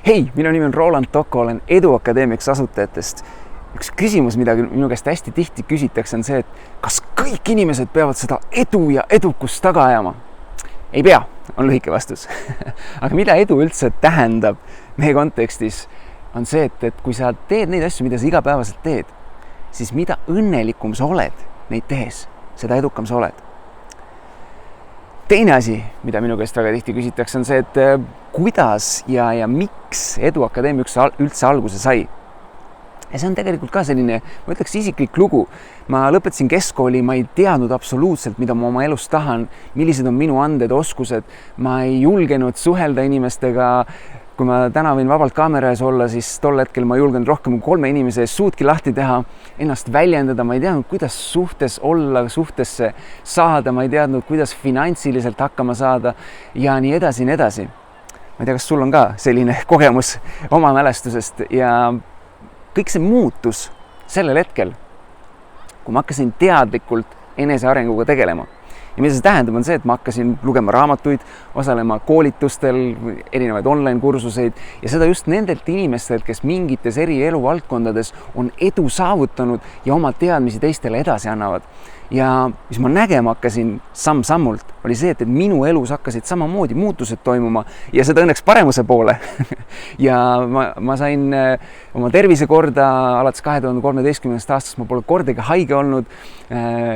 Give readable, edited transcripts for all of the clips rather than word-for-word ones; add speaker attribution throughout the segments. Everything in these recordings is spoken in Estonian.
Speaker 1: Hei, minu nimi on Roland Toko, olen Eduakadeemia üks asutajatest. Üks küsimus, mida minu käest hästi tihti küsitakse, on see, et kas kõik inimesed peavad seda edu ja edukust taga ajama? Ei pea, on lühike vastus. Aga mida edu üldse tähendab meie kontekstis, on see, et kui sa teed neid asju, mida sa igapäevaselt teed, siis mida õnnelikum sa oled neid tehes, seda edukam sa oled. Teine asi, mida minu käest väga tihti küsitakse, on see, et kuidas ja miks Eduakadeemia üldse alguse sai. Ja see on tegelikult ka selline, ma ütleks isiklik lugu. Ma lõpetasin keskkooli, ma ei teadnud absoluutselt, mida ma oma elus tahan, millised on minu anded, oskused. Ma ei julgenud suhelda inimestega. Kui ma täna võin vabalt kaamera ees olla, siis tol hetkel ma julgen rohkem kui 3 inimese ees suudki lahti teha, ennast väljendada. Ma ei teadnud, kuidas suhtes olla, suhtesse saada. Ma ei teadnud, kuidas finantsiliselt hakkama saada ja nii edasi, nii edasi. Ma ei tea, kas sul on ka selline kogemus oma mälestusest ja kõik see muutus sellel hetkel, kui ma hakkasin teadlikult enesearenguga tegelema. Ja mida see tähendab, on see, et ma hakkasin lugema raamatuid, osalema koolitustel, erinevaid online-kursuseid ja seda just nendelt inimestelt, kes mingites eri eluvaldkondades on edu saavutanud ja oma teadmisi teistele edasi annavad. Ja mis ma nägema hakkasin samm-sammult, oli see, et minu elus hakkasid samamoodi muutused toimuma ja seda õnneks paremuse poole. Ja ma sain oma tervise korda alates 2013. aastast, ma pole kordagi haige olnud.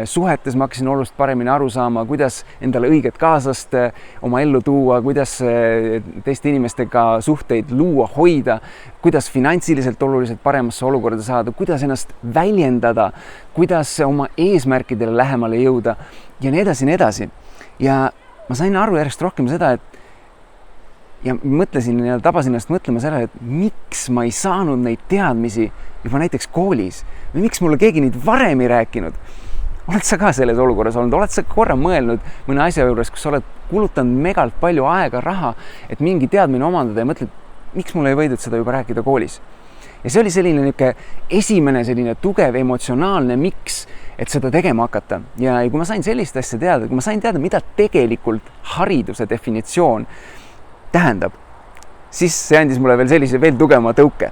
Speaker 1: Suhetes ma hakkasin oluliselt paremini aru saama, kuidas endale õiget kaaslast oma ellu tuua, kuidas teiste inimestega suhteid luua, hoida, kuidas finantsiliselt oluliselt paremasse olukorda saada, kuidas ennast väljendada, kuidas oma eesmärkidele lähemale jõuda ja nii edasi, nii edasi. Ja ma sain aru järjest rohkem seda, et ja mõtlesin ja tabasin ennast mõtlema sellele, et miks ma ei saanud neid teadmisi juba näiteks koolis või miks mulle keegi neid varem ei rääkinud. Oled sa ka selles olukorras olnud? Oled sa korra mõelnud mõne asja juures, kus oled kulutanud megalt palju aega, raha, et mingi teadmine omandada ja mõtled, miks mulle ei võidud seda juba rääkida koolis? Ja see oli selline esimene selline tugev emotsionaalne miks, et seda tegema hakata. Ja kui ma sain sellist asja teada, kui ma sain teada, mida tegelikult hariduse definitsioon tähendab, siis see andis mulle veel sellise veel tugevama tõuke.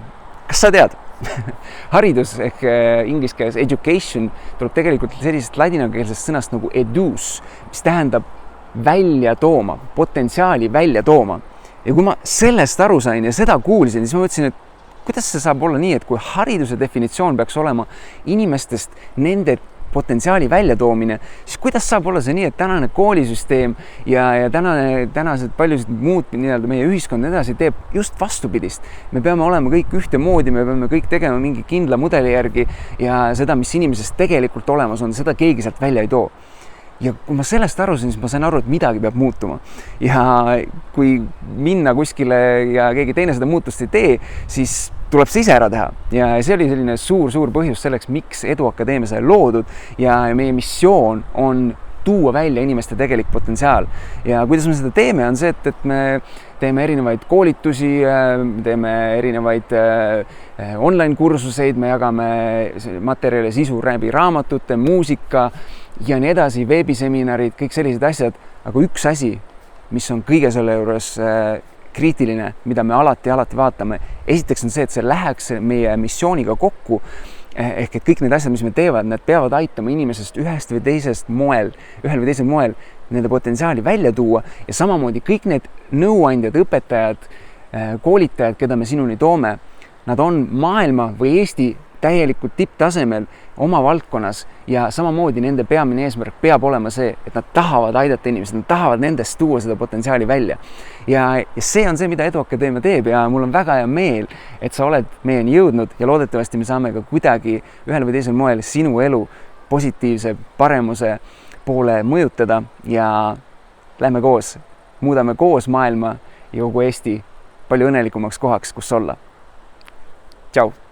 Speaker 1: Kas sa tead? Haridus ehk inglise keeles education tuleb tegelikult sellisest ladinakeelsest sõnast nagu edus, mis tähendab välja tooma, potentsiaali välja tooma. Ja kui ma sellest aru sain ja seda kuulsin, siis ma mõtlesin, et kuidas see saab olla nii, et kui hariduse definitsioon peaks olema inimestest nende potentsiaali väljatoomine, siis kuidas saab olla see nii, et tänane koolisüsteem ja tänased paljud muud meie ühiskond edasi teeb just vastupidist. Me peame olema kõik ühtemoodi, me peame kõik tegema mingi kindla mudeli järgi ja seda, mis inimesest tegelikult olemas on, seda keegi sealt välja ei too. Ja kui ma sellest aru sain, siis ma sain aru, et midagi peab muutuma. Ja kui minna kuskile ja keegi teine seda muutust ei tee, siis tuleb see ise ära teha. Ja see oli selline suur põhjus selleks, miks Eduakadeemia sai loodud ja meie missioon on tuua välja inimeste tegelik potentsiaal. Ja kuidas me seda teeme, on see, et me teeme erinevaid koolitusi, teeme erinevaid online-kursuseid, me jagame materjali sisu läbi raamatute, muusika ja nii edasi, veebiseminarid, kõik sellised asjad. Aga üks asi, mis on kõige selle juures kriitiline, mida me alati vaatame, esiteks on see, et see läheks meie missiooniga kokku, ehk et kõik need asjad, mis me teevad, need peavad aitama inimesest ühel või teisel moel nende potentsiaali välja tuua ja samamoodi kõik need nõuandjad, õpetajad, koolitajad, keda me sinuni toome, nad on maailma või Eesti täielikult tipptasemel oma valdkonnas ja samamoodi nende peamine eesmärk peab olema see, et nad tahavad aidata inimesed, nad tahavad nendest tuua seda potentsiaali välja. Ja see on see, mida Eduakadeemia teeb ja mul on väga hea meel, et sa oled meieni jõudnud ja loodetavasti me saame ka kuidagi ühel või teisel moel sinu elu positiivse paremuse poole mõjutada ja lähme koos, muudame koos maailma ja kogu Eesti palju õnnelikumaks kohaks, kus olla. Tšau!